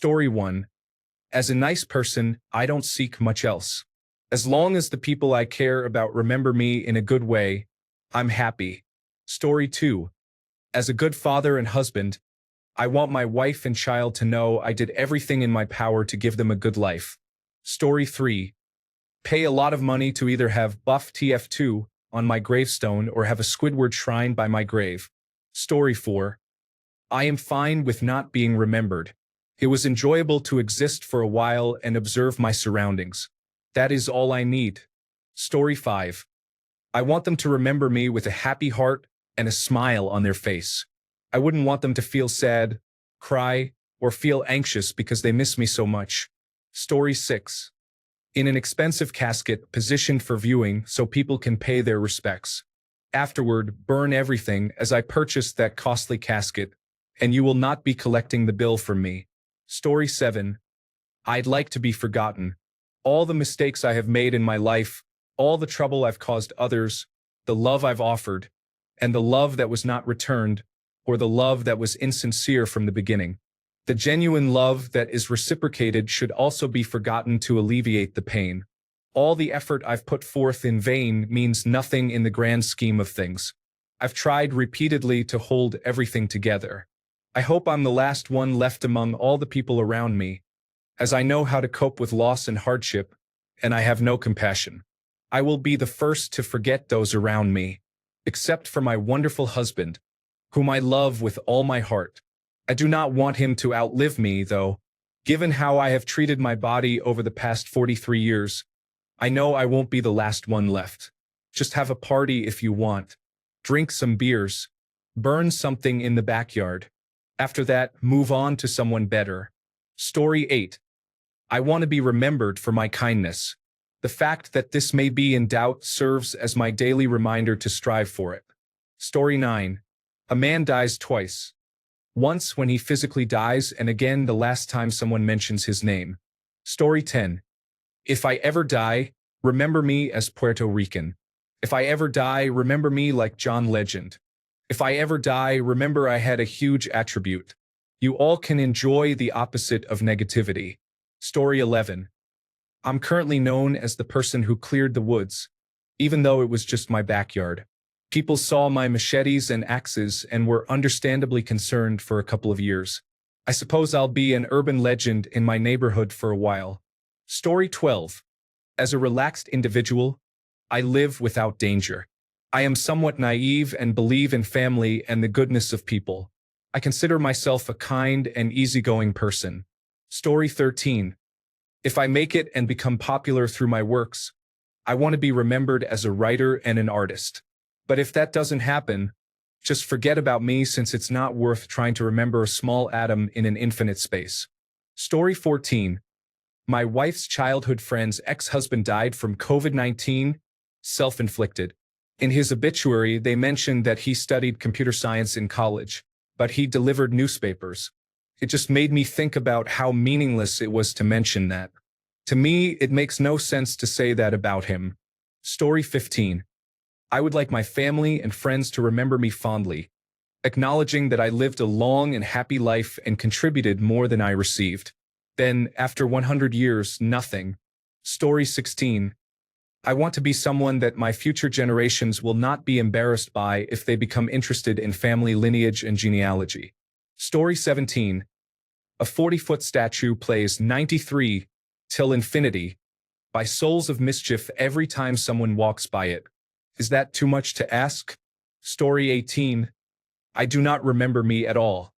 Story 1. As a nice person, I don't seek much else. As long as the people I care about remember me in a good way, I'm happy. Story 2. As a good father and husband, I want my wife and child to know I did everything in my power to give them a good life. Story 3. Pay a lot of money to either have buff TF2 on my gravestone or have a Squidward shrine by my grave. Story 4. I am fine with not being remembered. It was enjoyable to exist for a while and observe my surroundings. That is all I need. Story 5. I want them to remember me with a happy heart and a smile on their face. I wouldn't want them to feel sad, cry, or feel anxious because they miss me so much. Story 6. In an expensive casket positioned for viewing so people can pay their respects. Afterward, burn everything as I purchased that costly casket, and you will not be collecting the bill from me. Story 7. I'd like to be forgotten. All the mistakes I have made in my life, all the trouble I've caused others, the love I've offered, and the love that was not returned, or the love that was insincere from the beginning. The genuine love that is reciprocated should also be forgotten to alleviate the pain. All the effort I've put forth in vain means nothing in the grand scheme of things. I've tried repeatedly to hold everything together. I hope I'm the last one left among all the people around me, as I know how to cope with loss and hardship, and I have no compassion. I will be the first to forget those around me, except for my wonderful husband, whom I love with all my heart. I do not want him to outlive me, though. Given how I have treated my body over the past 43 years, I know I won't be the last one left. Just have a party if you want. Drink some beers. Burn something in the backyard. After that, move on to someone better. Story 8. I want to be remembered for my kindness. The fact that this may be in doubt serves as my daily reminder to strive for it. Story 9. A man dies twice. Once when he physically dies, and again the last time someone mentions his name. Story 10. If I ever die, remember me as Puerto Rican. If I ever die, remember me like John Legend. If I ever die, remember I had a huge attribute. You all can enjoy the opposite of negativity. Story 11. I'm currently known as the person who cleared the woods, even though it was just my backyard. People saw my machetes and axes and were understandably concerned for a couple of years. I suppose I'll be an urban legend in my neighborhood for a while. Story 12. As a relaxed individual, I live without danger. I am somewhat naive and believe in family and the goodness of people. I consider myself a kind and easygoing person. Story 13. If I make it and become popular through my works, I want to be remembered as a writer and an artist. But if that doesn't happen, just forget about me, since it's not worth trying to remember a small atom in an infinite space. Story 14. My wife's childhood friend's ex-husband died from COVID-19, self-inflicted. In his obituary, they mentioned that he studied computer science in college, but he delivered newspapers. It just made me think about how meaningless it was to mention that. To me, it makes no sense to say that about him. Story 15. I would like my family and friends to remember me fondly, acknowledging that I lived a long and happy life and contributed more than I received. Then, after 100 years, nothing. Story 16. I want to be someone that my future generations will not be embarrassed by if they become interested in family lineage and genealogy. Story 17. A 40-foot statue plays 93 till infinity by Souls of Mischief every time someone walks by it. Is that too much to ask? Story 18. I do not remember me at all.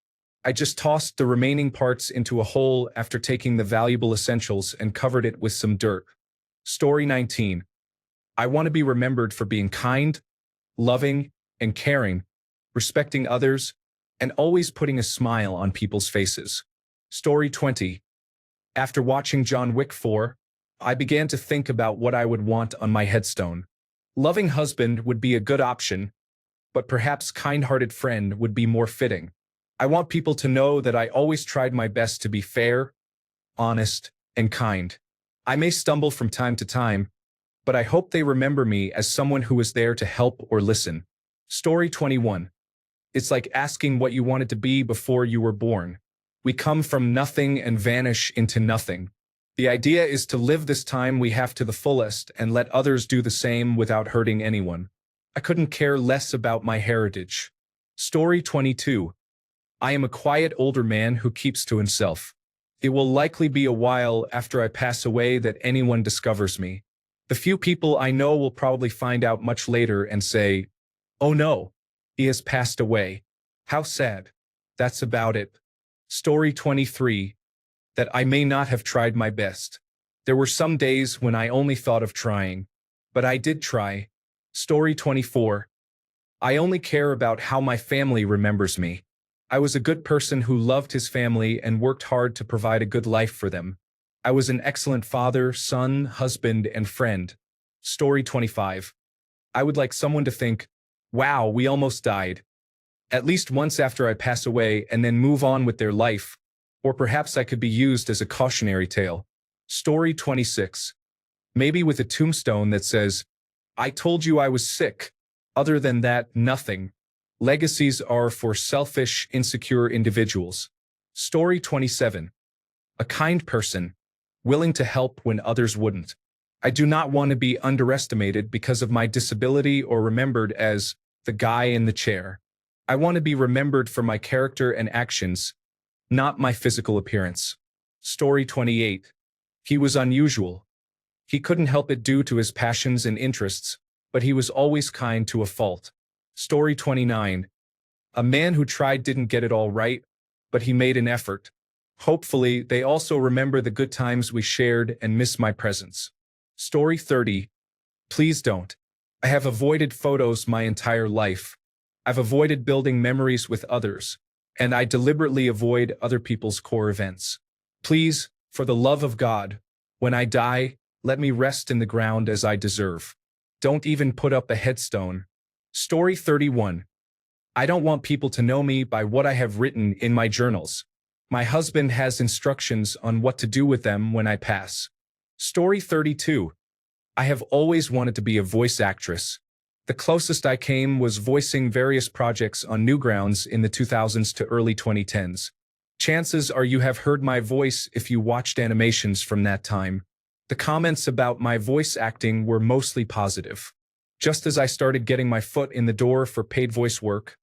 I just tossed the remaining parts into a hole after taking the valuable essentials and covered it with some dirt. Story 19. I want to be remembered for being kind, loving, and caring, respecting others, and always putting a smile on people's faces. Story 20. After watching John Wick 4, I began to think about what I would want on my headstone. Loving husband would be a good option, but perhaps kind-hearted friend would be more fitting. I want people to know that I always tried my best to be fair, honest, and kind. I may stumble from time to time, but I hope they remember me as someone who was there to help or listen. Story 21. It's like asking what you wanted to be before you were born. We come from nothing and vanish into nothing. The idea is to live this time we have to the fullest and let others do the same without hurting anyone. I couldn't care less about my heritage. Story 22. I am a quiet older man who keeps to himself. It will likely be a while after I pass away that anyone discovers me. The few people I know will probably find out much later and say, "Oh no, he has passed away. How sad." That's about it. Story 23. That I may not have tried my best. There were some days when I only thought of trying. But I did try. Story 24. I only care about how my family remembers me. I was a good person who loved his family and worked hard to provide a good life for them. I was an excellent father, son, husband, and friend. Story 25. I would like someone to think, "Wow, we almost died." At least once after I pass away and then move on with their life. Or perhaps I could be used as a cautionary tale. Story 26. Maybe with a tombstone that says, "I told you I was sick." Other than that, nothing. Legacies are for selfish, insecure individuals. Story 27. A kind person, willing to help when others wouldn't. I do not want to be underestimated because of my disability or remembered as the guy in the chair. I want to be remembered for my character and actions, not my physical appearance. Story 28. He was unusual. He couldn't help it due to his passions and interests, but he was always kind to a fault. Story 29. A man who tried didn't get it all right, but he made an effort. Hopefully, they also remember the good times we shared and miss my presence. Story 30. Please don't. I have avoided photos my entire life. I've avoided building memories with others, and I deliberately avoid other people's core events. Please, for the love of God, when I die, let me rest in the ground as I deserve. Don't even put up a headstone. Story 31. I don't want people to know me by what I have written in my journals. My husband has instructions on what to do with them when I pass. Story 32. I have always wanted to be a voice actress. The closest I came was voicing various projects on Newgrounds in the 2000s to early 2010s. Chances are you have heard my voice if you watched animations from that time. The comments about my voice acting were mostly positive. Just as I started getting my foot in the door for paid voice work,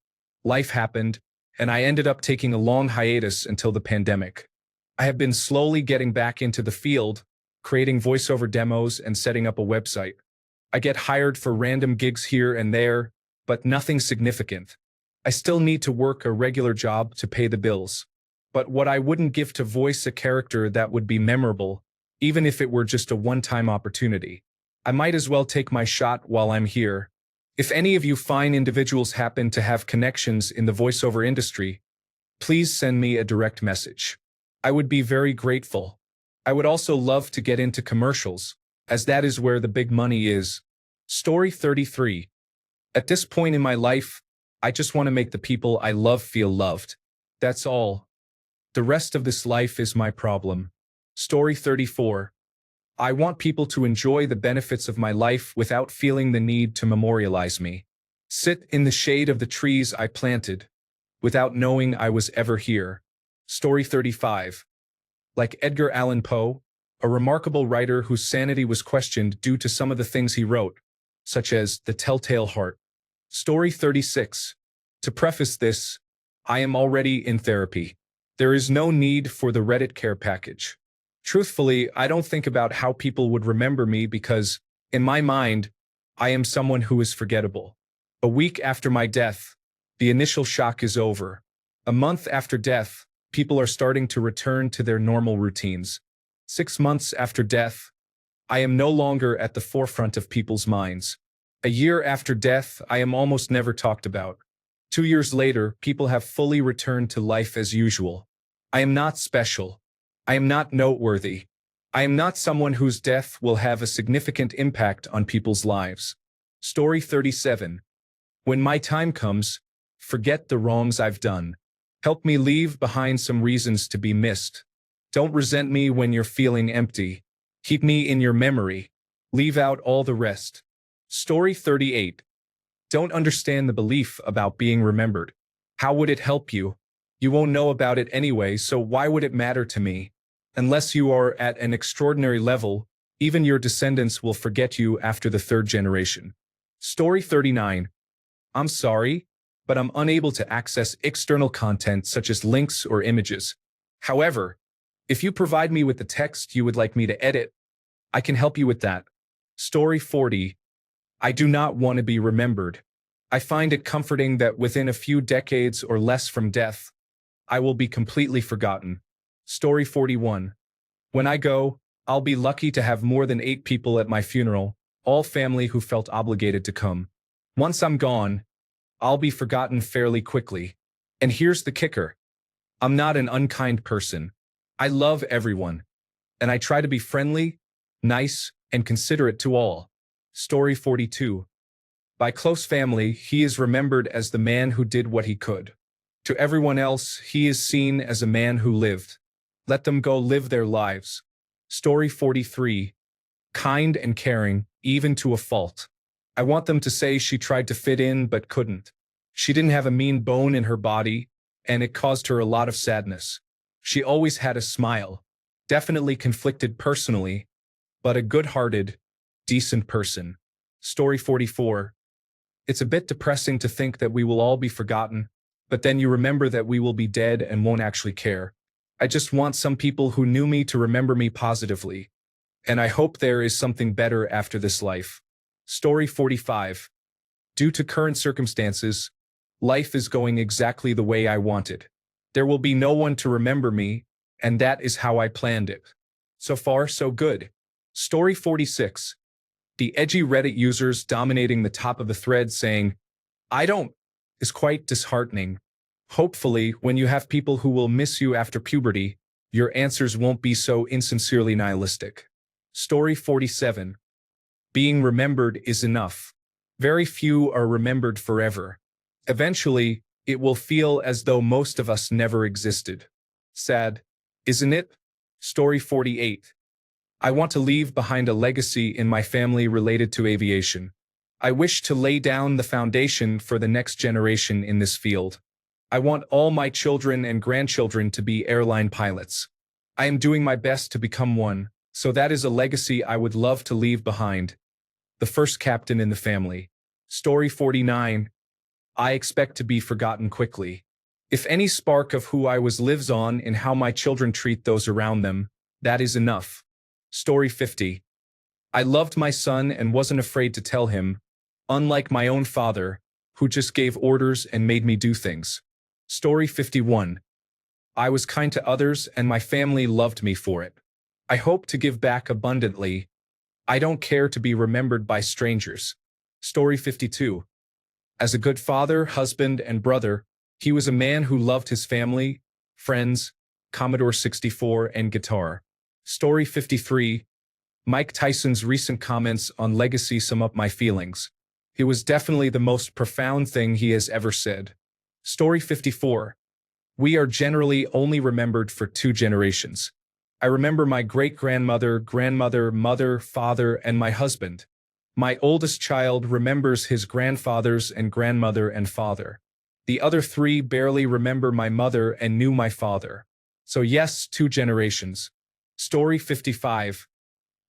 life happened, and I ended up taking a long hiatus until the pandemic. I have been slowly getting back into the field, creating voiceover demos and setting up a website. I get hired for random gigs here and there, but nothing significant. I still need to work a regular job to pay the bills. But what I wouldn't give to voice a character that would be memorable, even if it were just a one-time opportunity. I might as well take my shot while I'm here. If any of you fine individuals happen to have connections in the voiceover industry, please send me a direct message. I would be very grateful. I would also love to get into commercials, as that is where the big money is. Story 33. At this point in my life, I just want to make the people I love feel loved. That's all. The rest of this life is my problem. Story 34. I want people to enjoy the benefits of my life without feeling the need to memorialize me. Sit in the shade of the trees I planted, without knowing I was ever here. Story 35. Like Edgar Allan Poe, a remarkable writer whose sanity was questioned due to some of the things he wrote, such as The Telltale Heart. Story 36. To preface this, I am already in therapy. There is no need for the Reddit care package. Truthfully, I don't think about how people would remember me because, in my mind, I am someone who is forgettable. A week after my death, the initial shock is over. A month after death, people are starting to return to their normal routines. 6 months after death, I am no longer at the forefront of people's minds. A year after death, I am almost never talked about. 2 years later, people have fully returned to life as usual. I am not special. I am not noteworthy. I am not someone whose death will have a significant impact on people's lives. Story 37. When my time comes, forget the wrongs I've done. Help me leave behind some reasons to be missed. Don't resent me when you're feeling empty. Keep me in your memory. Leave out all the rest. Story 38. Don't understand the belief about being remembered. How would it help you? You won't know about it anyway, so why would it matter to me? Unless you are at an extraordinary level, even your descendants will forget you after the third generation. Story 39. I'm sorry, but I'm unable to access external content such as links or images. However, if you provide me with the text you would like me to edit, I can help you with that. Story 40. I do not want to be remembered. I find it comforting that within a few decades or less from death, I will be completely forgotten. Story 41. When I go, I'll be lucky to have more than 8 people at my funeral, all family who felt obligated to come. Once I'm gone, I'll be forgotten fairly quickly. And here's the kicker. I'm not an unkind person. I love everyone. And I try to be friendly, nice, and considerate to all. Story 42. By close family, he is remembered as the man who did what he could. To everyone else, he is seen as a man who lived. Let them go live their lives. Story 43. Kind and caring, even to a fault. I want them to say she tried to fit in but couldn't. She didn't have a mean bone in her body, and it caused her a lot of sadness. She always had a smile. Definitely conflicted personally, but a good-hearted, decent person. Story 44. It's a bit depressing to think that we will all be forgotten, but then you remember that we will be dead and won't actually care. I just want some people who knew me to remember me positively, and I hope there is something better after this life. Story 45. Due to current circumstances, life is going exactly the way I wanted. There will be no one to remember me, and that is how I planned it. So far, so good. Story 46. The edgy Reddit users dominating the top of the thread saying, "I don't," is quite disheartening. Hopefully, when you have people who will miss you after puberty, your answers won't be so insincerely nihilistic. Story 47. Being remembered is enough. Very few are remembered forever. Eventually, it will feel as though most of us never existed. Sad, isn't it? Story 48. I want to leave behind a legacy in my family related to aviation. I wish to lay down the foundation for the next generation in this field. I want all my children and grandchildren to be airline pilots. I am doing my best to become one, so that is a legacy I would love to leave behind. The first captain in the family. Story 49. I expect to be forgotten quickly. If any spark of who I was lives on in how my children treat those around them, that is enough. Story 50. I loved my son and wasn't afraid to tell him, unlike my own father, who just gave orders and made me do things. Story 51. I was kind to others and my family loved me for it. I hope to give back abundantly. I don't care to be remembered by strangers. Story 52. As a good father, husband, and brother, he was a man who loved his family, friends, Commodore 64, and guitar. Story 53. Mike Tyson's recent comments on legacy sum up my feelings. It was definitely the most profound thing he has ever said. Story 54. We are generally only remembered for 2 generations. I remember my great-grandmother, grandmother, mother, father, and my husband. My oldest child remembers his grandfathers and grandmother and father. The other 3 barely remember my mother and knew my father. So yes, 2 generations. Story 55.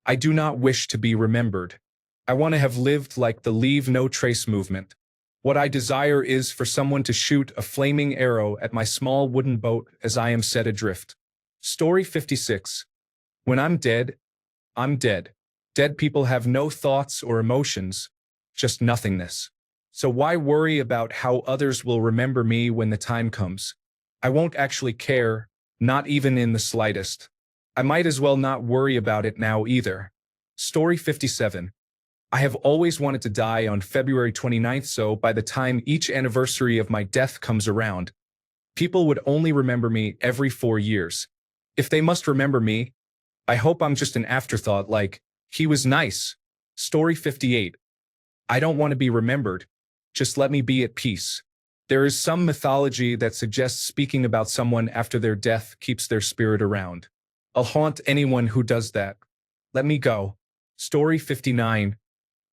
I do not wish to be remembered. I want to have lived like the Leave No Trace movement. What I desire is for someone to shoot a flaming arrow at my small wooden boat as I am set adrift. Story 56. When I'm dead, I'm dead. Dead people have no thoughts or emotions, just nothingness. So why worry about how others will remember me when the time comes? I won't actually care, not even in the slightest. I might as well not worry about it now either. Story 57. I have always wanted to die on February 29th, so by the time each anniversary of my death comes around, people would only remember me every 4 years. If they must remember me, I hope I'm just an afterthought like, he was nice. Story 58. I don't want to be remembered. Just let me be at peace. There is some mythology that suggests speaking about someone after their death keeps their spirit around. I'll haunt anyone who does that. Let me go. Story 59.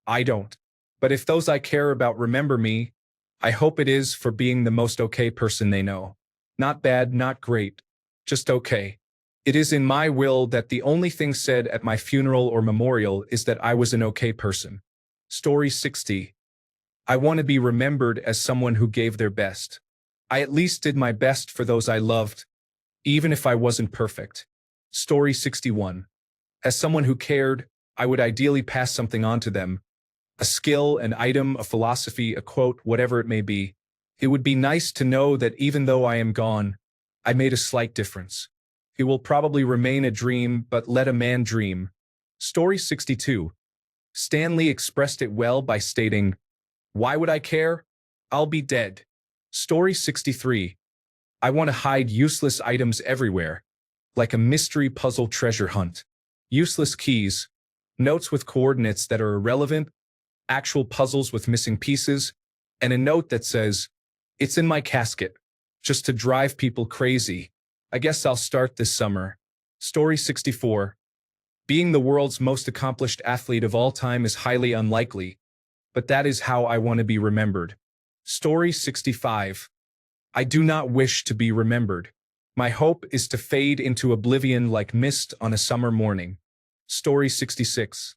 I don't. But if those I care about remember me, I hope it is for being the most okay person they know. Not bad, not great. Just okay. It is in my will that the only thing said at my funeral or memorial is that I was an okay person. Story 60. I want to be remembered as someone who gave their best. I at least did my best for those I loved, even if I wasn't perfect. Story 61. As someone who cared, I would ideally pass something on to them. A skill, an item, a philosophy, a quote, whatever it may be. It would be nice to know that even though I am gone, I made a slight difference. It will probably remain a dream, but let a man dream. Story 62. Stanley expressed it well by stating, "Why would I care? I'll be dead." Story 63. I want to hide useless items everywhere, like a mystery puzzle treasure hunt. Useless keys, notes with coordinates that are irrelevant, actual puzzles with missing pieces, and a note that says, "It's in my casket," just to drive people crazy. I guess I'll start this summer. Story 64. Being the world's most accomplished athlete of all time is highly unlikely, but that is how I want to be remembered. Story 65. I do not wish to be remembered. My hope is to fade into oblivion like mist on a summer morning. Story 66.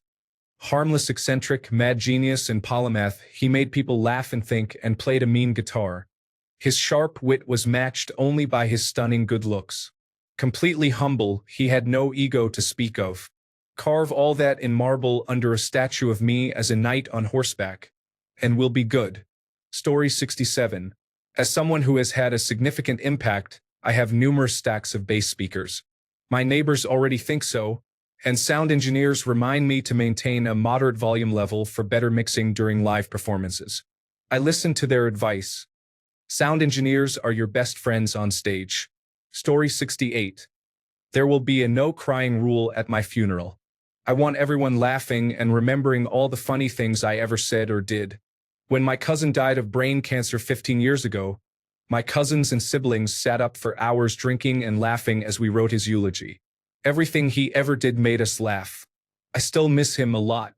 Harmless eccentric, mad genius and polymath, he made people laugh and think and played a mean guitar. His sharp wit was matched only by his stunning good looks. Completely humble, he had no ego to speak of. Carve all that in marble under a statue of me as a knight on horseback, and we'll be good. Story 67. As someone who has had a significant impact, I have numerous stacks of bass speakers. My neighbors already think so, and sound engineers remind me to maintain a moderate volume level for better mixing during live performances. I listen to their advice. Sound engineers are your best friends on stage. Story 68. There will be a no crying rule at my funeral. I want everyone laughing and remembering all the funny things I ever said or did. When my cousin died of brain cancer 15 years ago, my cousins and siblings sat up for hours drinking and laughing as we wrote his eulogy. Everything he ever did made us laugh. I still miss him a lot.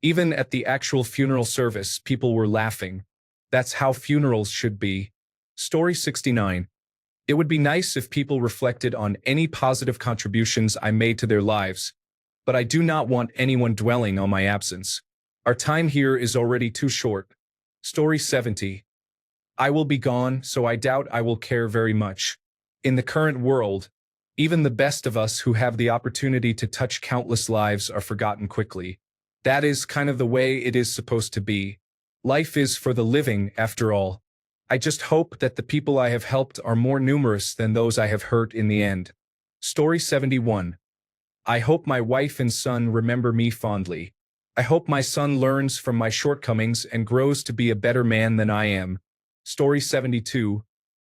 Even at the actual funeral service, people were laughing. That's how funerals should be. Story 69. It would be nice if people reflected on any positive contributions I made to their lives, but I do not want anyone dwelling on my absence. Our time here is already too short. Story 70. I will be gone, so I doubt I will care very much. In the current world, even the best of us who have the opportunity to touch countless lives are forgotten quickly. That is kind of the way it is supposed to be. Life is for the living, after all. I just hope that the people I have helped are more numerous than those I have hurt in the end. Story 71. I hope my wife and son remember me fondly. I hope my son learns from my shortcomings and grows to be a better man than I am. Story 72.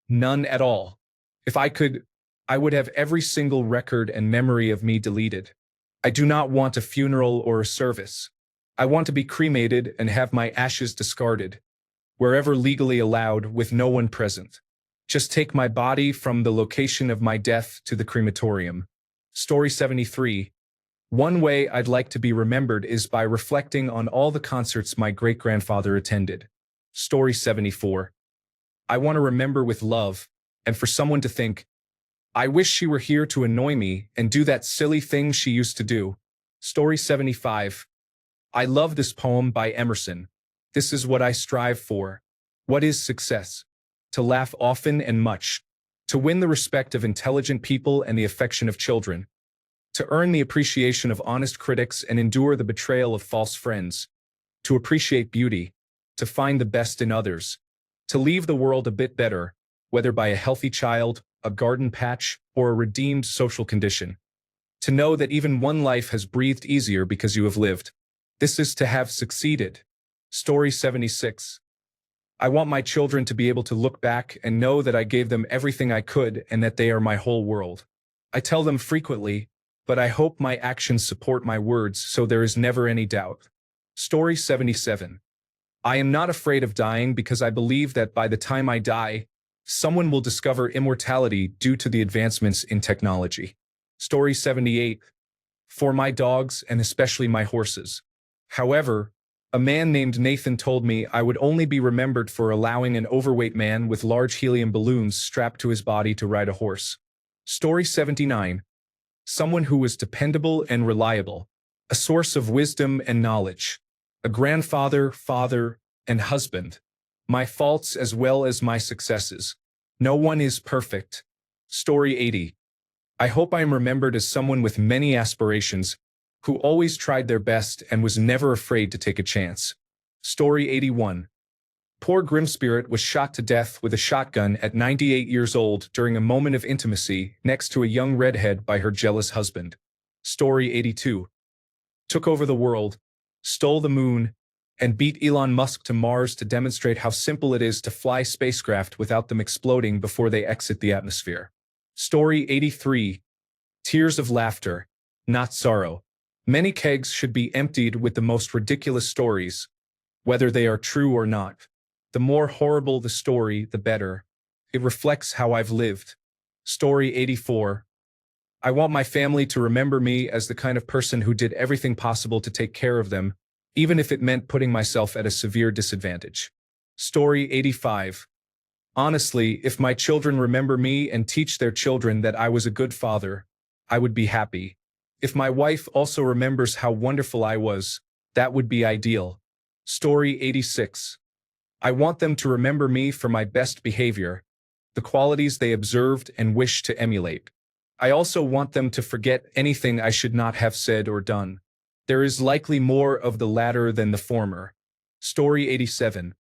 None at all. If I could, I would have every single record and memory of me deleted. I do not want a funeral or a service. I want to be cremated and have my ashes discarded, wherever legally allowed, with no one present. Just take my body from the location of my death to the crematorium. Story 73. One way I'd like to be remembered is by reflecting on all the concerts my great-grandfather attended. Story 74. I want to remember with love, and for someone to think, I wish she were here to annoy me and do that silly thing she used to do. Story 75. I love this poem by Emerson. This is what I strive for. What is success? To laugh often and much. To win the respect of intelligent people and the affection of children. To earn the appreciation of honest critics and endure the betrayal of false friends. To appreciate beauty. To find the best in others. To leave the world a bit better, whether by a healthy child, a garden patch, or a redeemed social condition. To know that even one life has breathed easier because you have lived. This is to have succeeded. Story 76. I want my children to be able to look back and know that I gave them everything I could and that they are my whole world. I tell them frequently, but I hope my actions support my words so there is never any doubt. Story 77. I am not afraid of dying because I believe that by the time I die, someone will discover immortality due to the advancements in technology. Story 78. For my dogs and especially my horses. However, A man named Nathan told me I would only be remembered for allowing an overweight man with large helium balloons strapped to his body to ride a horse. Story 79. Someone who was dependable and reliable. A source of wisdom and knowledge. A grandfather, father, and husband. My faults as well as my successes. No one is perfect. Story 80. I hope I am remembered as someone with many aspirations, who always tried their best and was never afraid to take a chance. Story 81. Poor Grimspirit was shot to death with a shotgun at 98 years old during a moment of intimacy next to a young redhead by her jealous husband. Story 82. Took over the world, stole the moon, and beat Elon Musk to Mars to demonstrate how simple it is to fly spacecraft without them exploding before they exit the atmosphere. Story 83. Tears of laughter, not sorrow. Many kegs should be emptied with the most ridiculous stories, whether they are true or not. The more horrible the story, the better. It reflects how I've lived. Story 84. I want my family to remember me as the kind of person who did everything possible to take care of them, even if it meant putting myself at a severe disadvantage. Story 85. Honestly, if my children remember me and teach their children that I was a good father, I would be happy. If my wife also remembers how wonderful I was, that would be ideal. Story 86. I want them to remember me for my best behavior, the qualities they observed and wished to emulate. I also want them to forget anything I should not have said or done. There is likely more of the latter than the former. Story 87.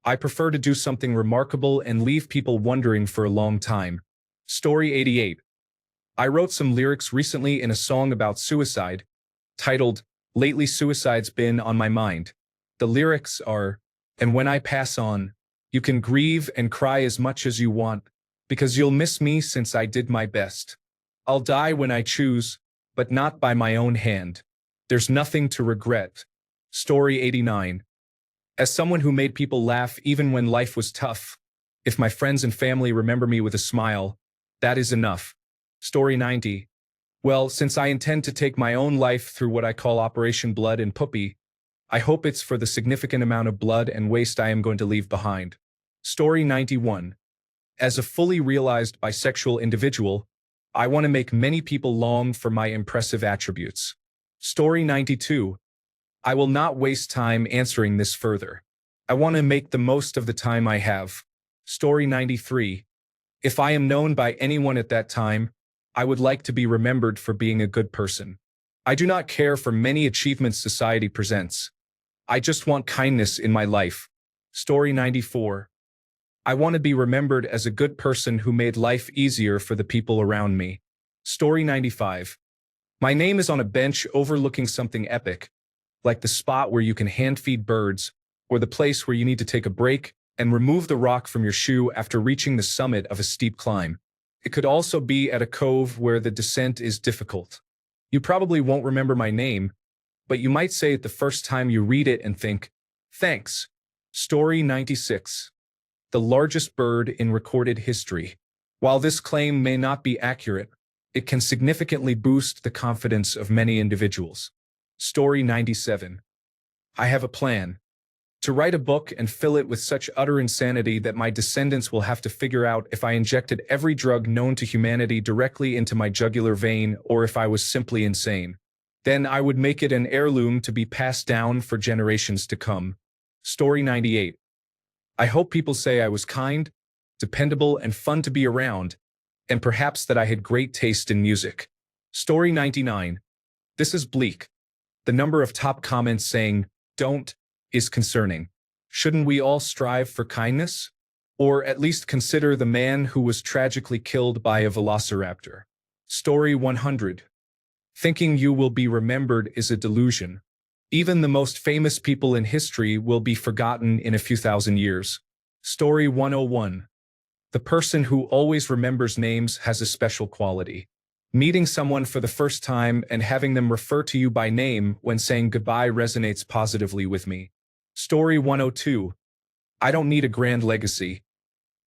I prefer to do something remarkable and leave people wondering for a long time. Story 88. I wrote some lyrics recently in a song about suicide, titled, Lately Suicide's Been on My Mind. The lyrics are, and when I pass on, you can grieve and cry as much as you want, because you'll miss me since I did my best. I'll die when I choose, but not by my own hand. There's nothing to regret. Story 89. As someone who made people laugh even when life was tough, if my friends and family remember me with a smile, that is enough. Story 90. Well, since I intend to take my own life through what I call Operation Blood and Puppy, I hope it's for the significant amount of blood and waste I am going to leave behind. Story 91. As a fully realized bisexual individual, I want to make many people long for my impressive attributes. Story 92. I will not waste time answering this further. I want to make the most of the time I have. Story 93. If I am known by anyone at that time, I would like to be remembered for being a good person. I do not care for many achievements society presents. I just want kindness in my life. Story 94. I want to be remembered as a good person who made life easier for the people around me. Story 95. My name is on a bench overlooking something epic, like the spot where you can hand-feed birds, or the place where you need to take a break and remove the rock from your shoe after reaching the summit of a steep climb. It could also be at a cove where the descent is difficult. You probably won't remember my name, but you might say it the first time you read it and think, thanks. Story 96. The largest bird in recorded history. While this claim may not be accurate, it can significantly boost the confidence of many individuals. Story 97. I have a plan. To write a book and fill it with such utter insanity that my descendants will have to figure out if I injected every drug known to humanity directly into my jugular vein or if I was simply insane. Then I would make it an heirloom to be passed down for generations to come. Story 98. I hope people say I was kind, dependable, and fun to be around, and perhaps that I had great taste in music. Story 99. This is bleak. The number of top comments saying, don't, is concerning. Shouldn't we all strive for kindness? Or at least consider the man who was tragically killed by a velociraptor. Story 100. Thinking you will be remembered is a delusion. Even the most famous people in history will be forgotten in a few thousand years. Story 101. The person who always remembers names has a special quality. Meeting someone for the first time and having them refer to you by name when saying goodbye resonates positively with me. Story 102. I don't need a grand legacy.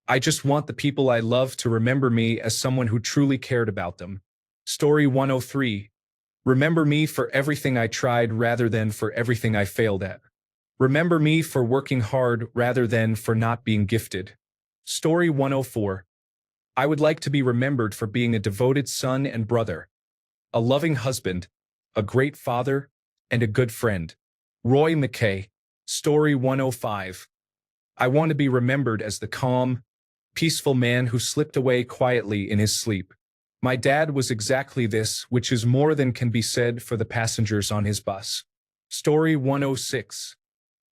I just want the people I love to remember me as someone who truly cared about them. Story 103. Remember me for everything I tried rather than for everything I failed at. Remember me for working hard rather than for not being gifted. Story 104. I would like to be remembered for being a devoted son and brother, a loving husband, a great father, and a good friend. Roy McKay. Story 105. I want to be remembered as the calm, peaceful man who slipped away quietly in his sleep. My dad was exactly this, which is more than can be said for the passengers on his bus. Story 106.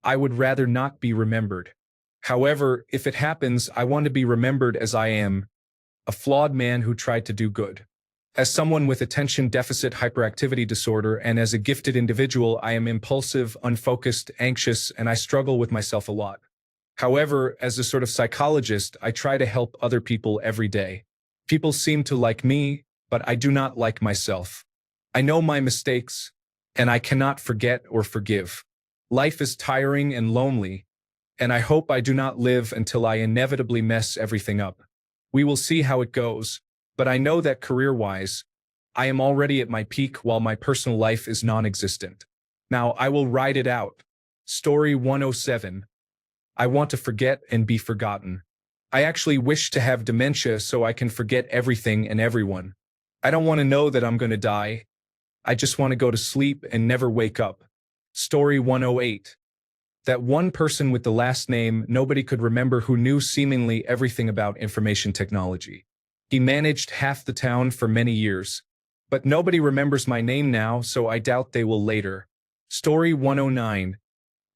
I would rather not be remembered. However, if it happens, I want to be remembered as I am, a flawed man who tried to do good. As someone with attention deficit hyperactivity disorder and as a gifted individual, I am impulsive, unfocused, anxious, and I struggle with myself a lot. However, as a sort of psychologist, I try to help other people every day. People seem to like me, but I do not like myself. I know my mistakes, and I cannot forget or forgive. Life is tiring and lonely, and I hope I do not live until I inevitably mess everything up. We will see how it goes, but I know that career-wise, I am already at my peak while my personal life is non-existent. Now, I will ride it out. Story 107. I want to forget and be forgotten. I actually wish to have dementia so I can forget everything and everyone. I don't want to know that I'm going to die. I just want to go to sleep and never wake up. Story 108. That one person with the last name nobody could remember who knew seemingly everything about information technology. He managed half the town for many years. But nobody remembers my name now, so I doubt they will later. Story 109.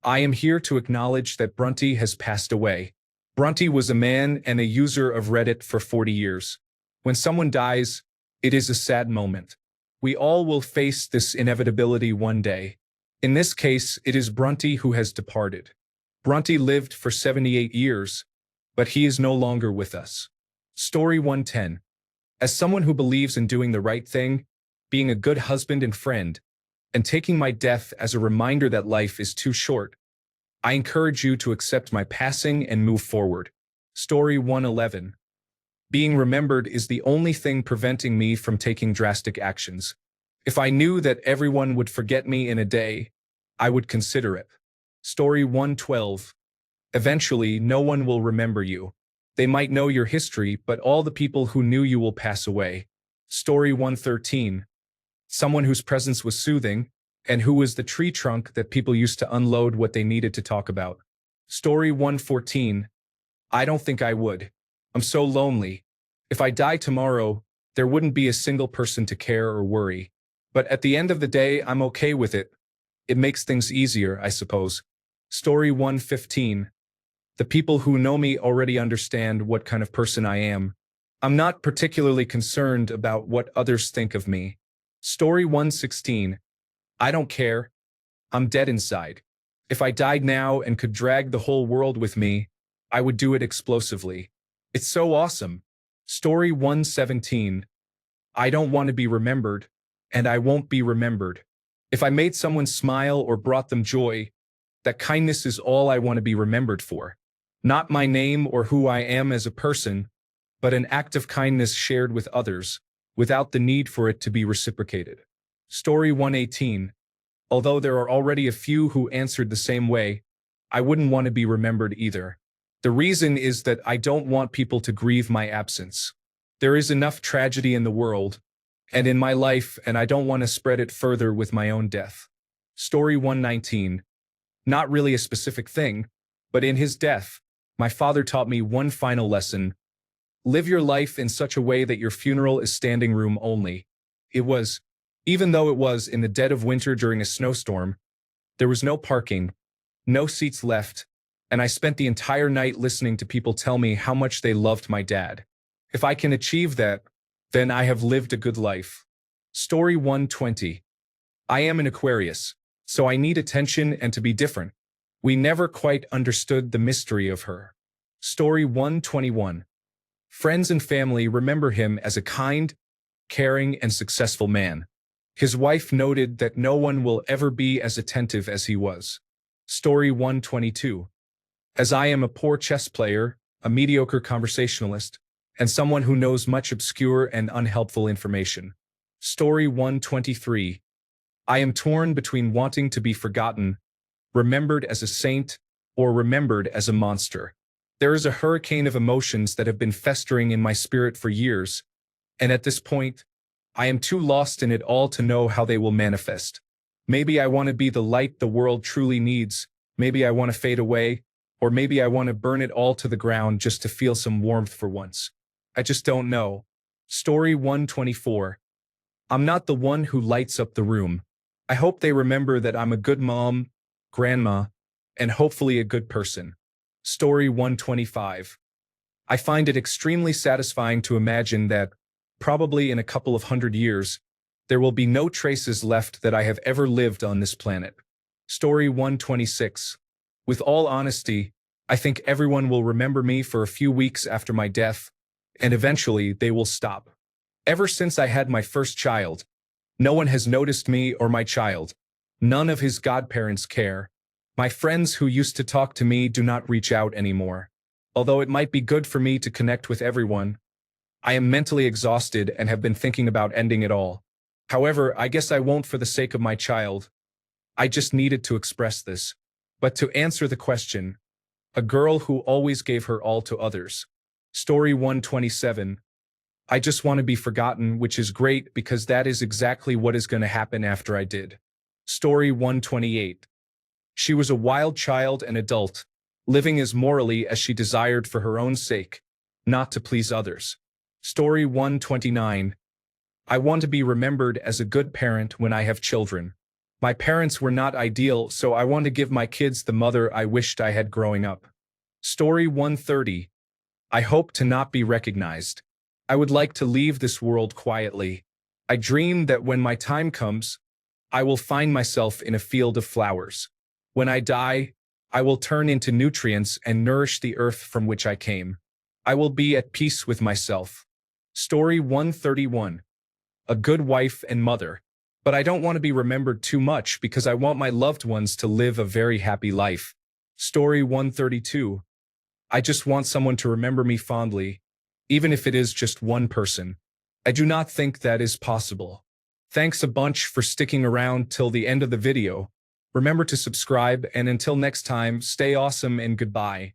I am here to acknowledge that Brunty has passed away. Brunty was a man and a user of Reddit for 40 years. When someone dies, it is a sad moment. We all will face this inevitability one day. In this case, it is Brunty who has departed. Brunty lived for 78 years, but he is no longer with us. Story 110. As someone who believes in doing the right thing, being a good husband and friend, and taking my death as a reminder that life is too short, I encourage you to accept my passing and move forward. Story 111. Being remembered is the only thing preventing me from taking drastic actions. If I knew that everyone would forget me in a day, I would consider it. Story 112. Eventually, no one will remember you. They might know your history, but all the people who knew you will pass away. Story 113. Someone whose presence was soothing, and who was the tree trunk that people used to unload what they needed to talk about. Story 114. I don't think I would. I'm so lonely. If I die tomorrow, there wouldn't be a single person to care or worry. But at the end of the day, I'm okay with it. It makes things easier, I suppose. Story 115. The people who know me already understand what kind of person I am. I'm not particularly concerned about what others think of me. Story 116. I don't care. I'm dead inside. If I died now and could drag the whole world with me, I would do it explosively. It's so awesome. Story 117. I don't want to be remembered, and I won't be remembered. If I made someone smile or brought them joy, that kindness is all I want to be remembered for. Not my name or who I am as a person, but an act of kindness shared with others, without the need for it to be reciprocated. Story 118. Although there are already a few who answered the same way, I wouldn't want to be remembered either. The reason is that I don't want people to grieve my absence. There is enough tragedy in the world, and in my life, and I don't want to spread it further with my own death. Story 119. Not really a specific thing, but in his death, my father taught me one final lesson. Live your life in such a way that your funeral is standing room only. Even though it was in the dead of winter during a snowstorm, there was no parking, no seats left, and I spent the entire night listening to people tell me how much they loved my dad. If I can achieve that, then I have lived a good life. Story 120. I am an Aquarius, so I need attention and to be different. We never quite understood the mystery of her. Story 121. Friends and family remember him as a kind, caring, and successful man. His wife noted that no one will ever be as attentive as he was. Story 122. As I am a poor chess player, a mediocre conversationalist, and someone who knows much obscure and unhelpful information. Story 123. I am torn between wanting to be forgotten, remembered as a saint, or remembered as a monster. There is a hurricane of emotions that have been festering in my spirit for years, and at this point, I am too lost in it all to know how they will manifest. Maybe I want to be the light the world truly needs, maybe I want to fade away, or maybe I want to burn it all to the ground just to feel some warmth for once. I just don't know. Story 124. I'm not the one who lights up the room. I hope they remember that I'm a good mom, grandma, and hopefully a good person. Story 125. I find it extremely satisfying to imagine that, probably in a couple of 100 years, there will be no traces left that I have ever lived on this planet. Story 126. With all honesty, I think everyone will remember me for a few weeks after my death, and eventually they will stop. Ever since I had my first child, no one has noticed me or my child. None of his godparents care. My friends who used to talk to me do not reach out anymore. Although it might be good for me to connect with everyone, I am mentally exhausted and have been thinking about ending it all. However, I guess I won't for the sake of my child. I just needed to express this. But to answer the question, a girl who always gave her all to others. Story 127. I just want to be forgotten, which is great because that is exactly what is going to happen after I did. Story 128. She was a wild child and adult, living as morally as she desired for her own sake, not to please others. Story 129. I want to be remembered as a good parent when I have children. My parents were not ideal, so I want to give my kids the mother I wished I had growing up. Story 130. I hope to not be recognized. I would like to leave this world quietly. I dream that when my time comes, I will find myself in a field of flowers. When I die, I will turn into nutrients and nourish the earth from which I came. I will be at peace with myself. Story 131. A good wife and mother. But I don't want to be remembered too much because I want my loved ones to live a very happy life. Story 132. I just want someone to remember me fondly, even if it is just one person. I do not think that is possible. Thanks a bunch for sticking around till the end of the video. Remember to subscribe, and until next time, stay awesome and goodbye.